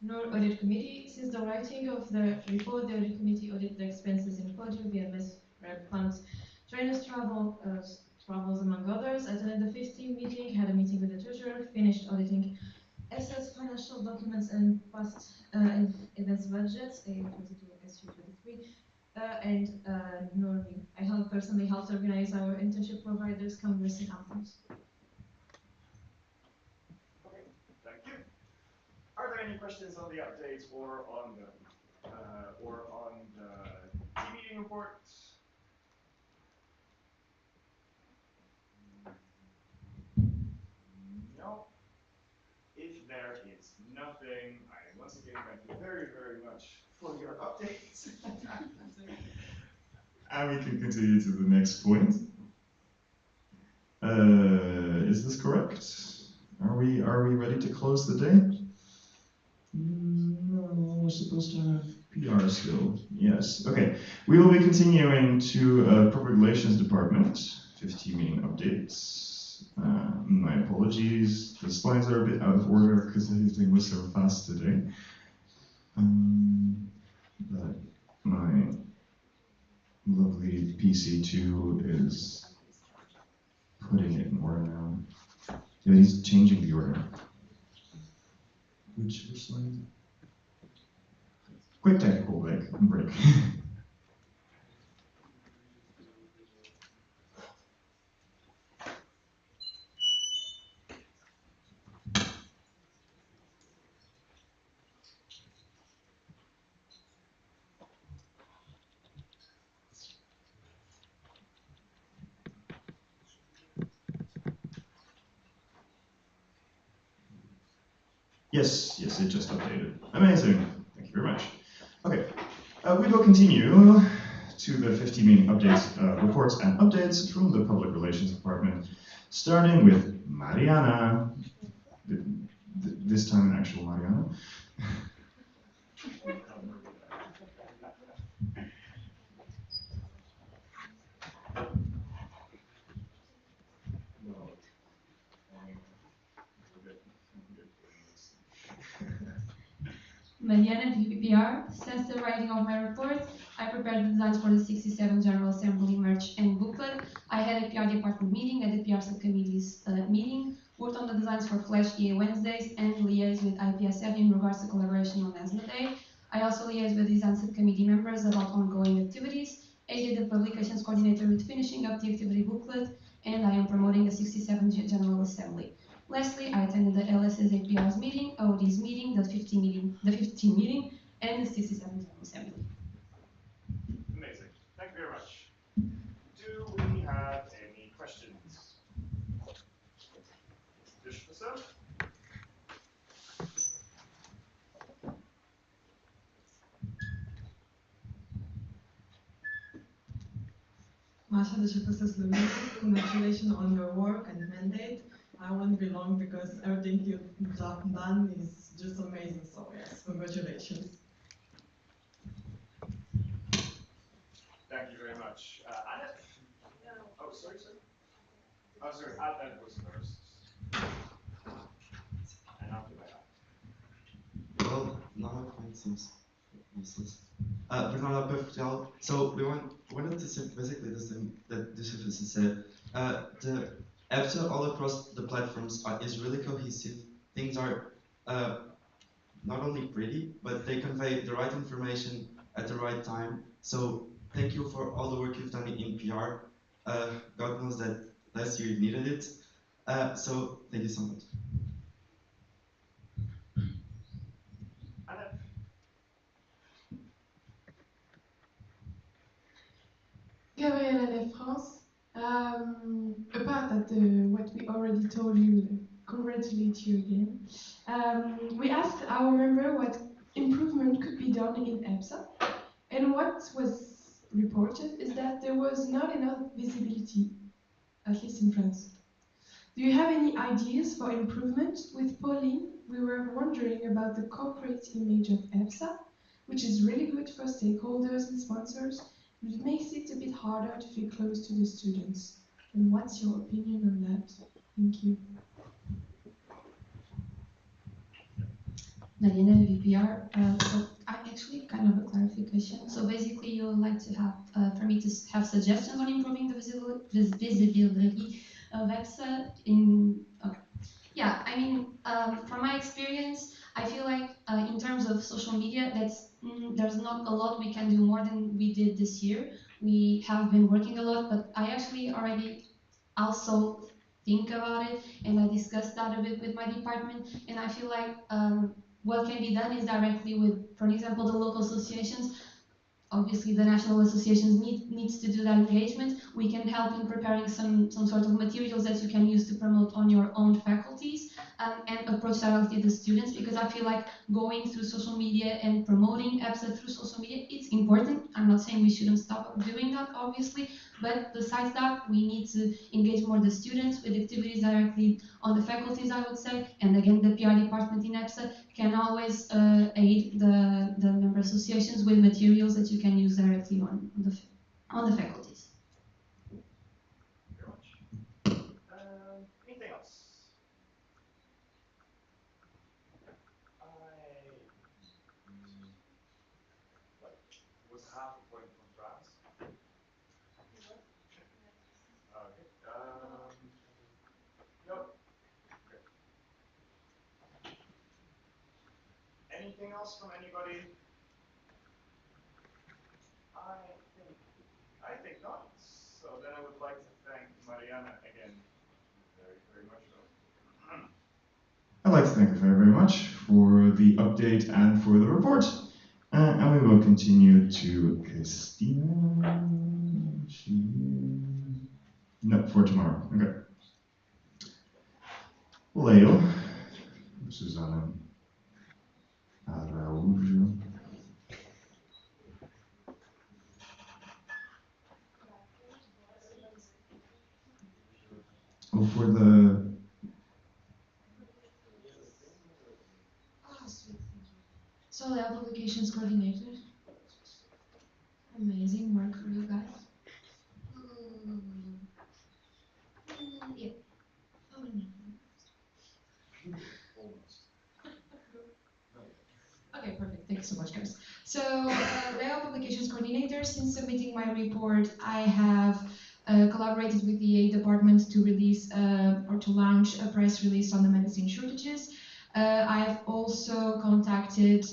Nor Audit Committee, since the writing of the report, the Audit Committee audited the expenses included VMS, rep funds, trainers travels among others, attended the 15 meeting, had a meeting with the treasurer, finished auditing assets, financial documents and past events budgets, A22 SU23, and Norby. I personally helped organize our internship providers, congress and conference. Okay, thank you. Are there any questions on the updates or on the team meeting reports? No. If there is nothing, I once again thank you very, very much for your updates. And we can continue to the next point. Is this correct? Are we ready to close the day? No, we're supposed to have PR still. Yes. Okay. We will be continuing to Public Relations Department. 15 meeting updates. My apologies. The slides are a bit out of order because everything was so fast today. But my lovely PC2 is putting it in order now. Yeah, he's changing the order. Which slide? Quick technical break. Yes, it just updated. Amazing. Thank you very much. Okay, we will continue to the 15 meeting updates, reports and updates from the Public Relations Department, starting with Mariana. This time an actual Mariana. Mariana PPPR, since the writing of my report, I prepared the designs for the 67th General Assembly merge and booklet. I had a PR department meeting at the PR subcommittee's meeting, worked on the designs for Flash EA Wednesdays, and liaised with IPSF in regards to collaboration on ESMA Day. I also liaised with design subcommittee members about ongoing activities, aided the publications coordinator with finishing up the activity booklet, and I am promoting the 67th General Assembly. Lastly, I attended the LSS APR's meeting, OD's meeting, the 15 meeting, and the 67th General Assembly. Amazing. Thank you very much. Do we have any questions? Bishop? Masha, the Shepherds congratulations on your work and mandate. I won't be long because everything you've done is just amazing. So yes, congratulations. Thank you very much. Anna? Oh, sorry. Oh, sorry. Anna was first. And after that. Well, now it seems useless. Bernardo Portugal. So wanted to say basically the same that Yusuf said. The EPSA all across the platforms is really cohesive. Things are not only pretty, but they convey the right information at the right time. So thank you for all the work you've done in PR. God knows that last year you needed it. So thank you so much. Gabriela de France. Apart that what we already told you, congratulate you again. We asked our member what improvement could be done in EPSA, and what was reported is that there was not enough visibility, at least in France. Do you have any ideas for improvement? With Pauline, we were wondering about the corporate image of EPSA, which is really good for stakeholders and sponsors, but it makes it a bit harder to feel close to the students. And what's your opinion on that? Thank you. Marina, VPR. So I actually kind of a clarification. So basically, you would like to have, for me to have suggestions on improving the visibility of EPSA in. Okay. Yeah, I mean, from my experience, I feel like in terms of social media, there's not a lot we can do more than we did this year. We have been working a lot, but I actually already also think about it, and I discussed that a bit with my department, and I feel like what can be done is directly with, for example, the local associations. Obviously the national associations needs to do that engagement. We can help in preparing some sort of materials that you can use to promote on your own faculties, and approach directly the students, because I feel like going through social media and promoting EPSA through social media, it's important. I'm not saying we shouldn't stop doing that, obviously, but besides that, we need to engage more the students with activities directly on the faculties, I would say. And again, the PR department in EPSA can always aid the member associations with materials that you can use directly on the faculties. Very much. Anything else? What was half a point from France? Okay. Nope. Okay. Anything else from anybody? I think not. So then I would like to thank Mariana again very, very much. I'd like to thank you very, very much for the update and for the report. And we will continue to Christina. No, for tomorrow. Okay. Leo, Susanna Araújo. Oh, for the Sweet, thank you. So the applications coordinator. Amazing work for you guys. Yeah. Oh, no. Okay, perfect. Thank you so much, guys. So, layout publications coordinator, since submitting my report, I have collaborated with the EA department to release or to launch a press release on the medicine shortages. I have also contacted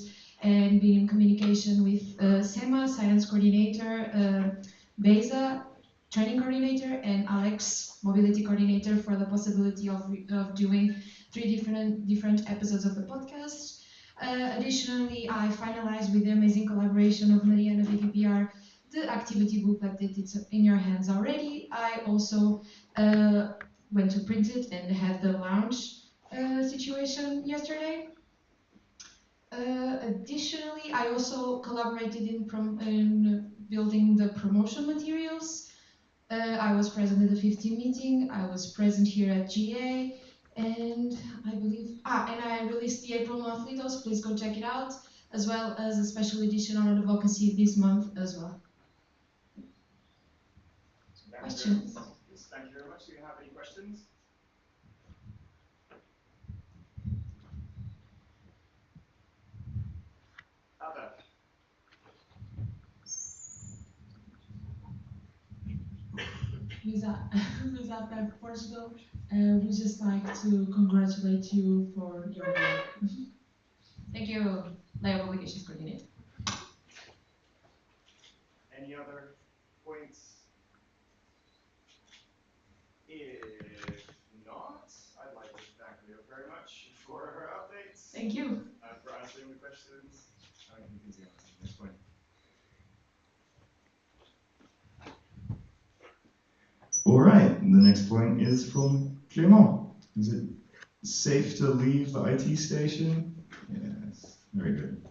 and been in communication with SEMA, science coordinator, Beza, training coordinator, and Alex, mobility coordinator, for the possibility of doing three different episodes of the podcast. Additionally, I finalized with the amazing collaboration of Maria and VPR the activity booklet that it's in your hands already. I also went to print it and had the launch situation yesterday. Additionally, I also collaborated in building the promotion materials. I was present at the 15 meeting. I was present here at GA. And I believe, and I released the April monthly dose, please go check it out, as well as a special edition on advocacy this month as well. Questions? Yes, thank you very much. Do you have any questions? Other? Visa, Visa Prep Portugal, would just like to congratulate you for your work. Thank you, Live Publications Coordinator. Any other points? If not, I'd like to thank Leo very much for her updates. Thank you. And for answering the questions. And we can continue on to the next point. All right, the next point is from Clément. Is it safe to leave the IT station? Yes, very good.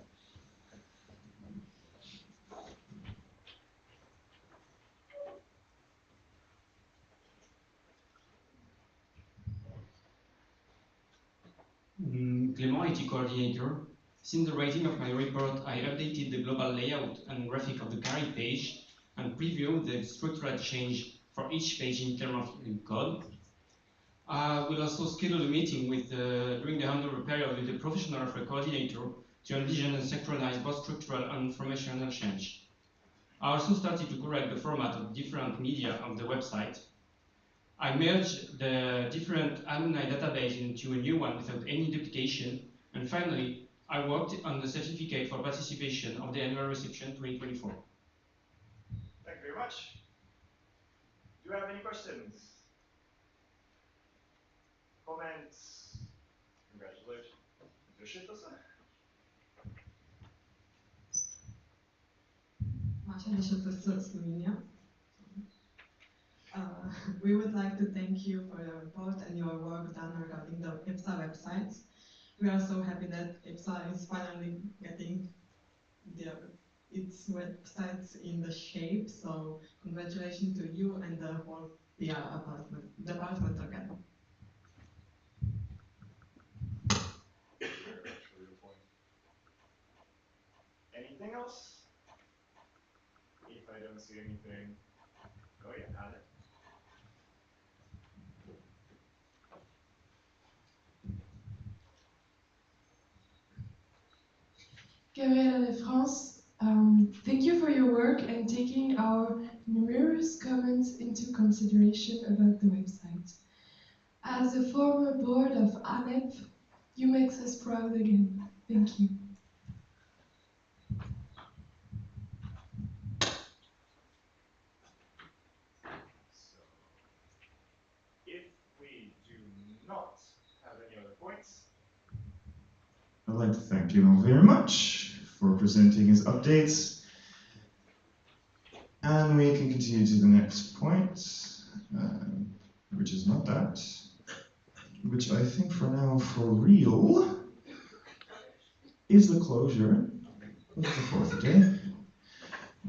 Clément, IT coordinator. Since the writing of my report, I updated the global layout and graphic of the carry page and previewed the structural change for each page in terms of code. I will also schedule a meeting during the handover period with the professional of a coordinator to envision and synchronize both structural and informational change. I also started to correct the format of different media of the website. I merged the different alumni database into a new one without any duplication. And finally, I worked on the certificate for participation of the annual reception 2024. Thank you very much. Do you have any questions? Comments? Congratulations. Slovenia. We would like to thank you for your report and your work done regarding the EPSA websites. We are so happy that EPSA is finally getting its websites in the shape. So congratulations to you and the whole PR department again. Anything else? If I don't see anything, oh yeah, Anna. Gabriela de France, thank you for your work and taking our numerous comments into consideration about the website. As a former board of ANEP, you make us proud again. Thank you. So, if we do not have any other points, I'd like to thank Clément very much for presenting his updates. And we can continue to the next point, which is not that, which I think for now, for real, is the closure of the fourth day.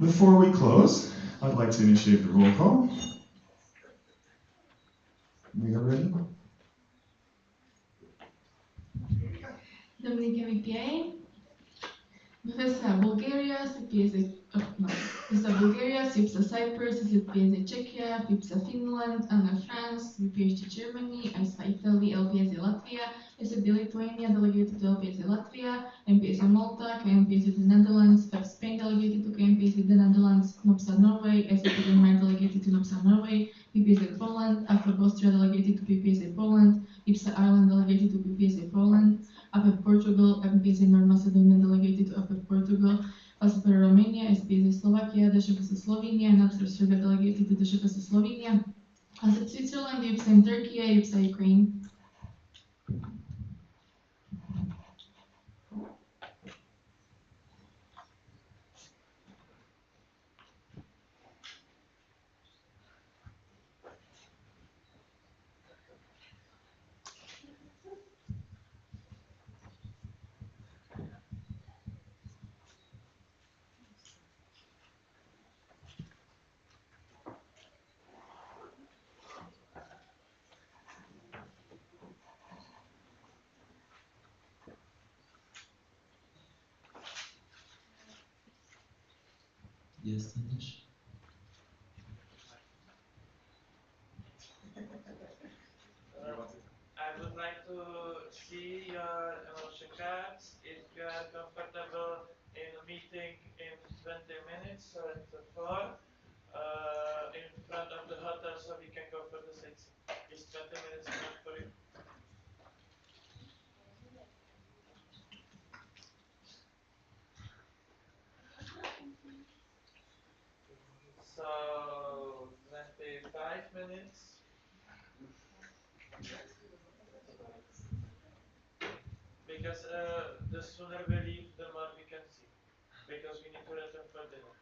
Before we close, I'd like to initiate the roll call. We are ready? Dominica VPA, Vesa Bulgaria, CPSA, no, Vesa Bulgaria, CIPSA Cyprus, CPSA Czechia, FIPSA Finland, ANA France, VPHG Germany, ISPA Italy, LPSA Latvia, SAB Lithuania, delegated to LPSA Latvia, MPSA Malta, KMPSA the Netherlands, FEP Spain, delegated to KMPSA the Netherlands, NOPSA Norway, SAP Denmark, delegated to NOPSA Norway, PPSA Poland, AFROB Austria, delegated to PPSA Poland, IPSA Ireland, delegated to PPSA Poland, APEP Portugal, MPSA North Macedonia, delegated to APEP Portugal, ASPR Romania, SPSA Slovakia, DSHPS Slovenia, and APSR Serbia, delegated to DSHPS Slovenia, ASEP Switzerland, IPSA in Turkey, IPSA Ukraine. Yes, Tanis. I would like to see your emotion cards if you are comfortable in a meeting in 20 minutes, so at 4, in front of the hotel, so we So 25 minutes. Because the sooner we leave, the more we can see. Because we need to return for dinner.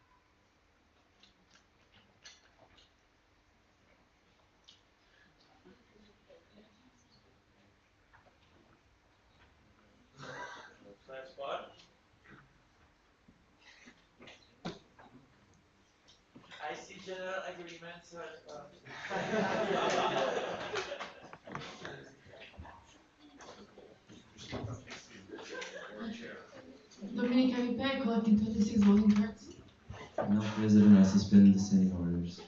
Let's start. I see general agreement, so let's start. Dominic, can you pay collecting 26 voting cards? No, President, I suspend the sitting orders.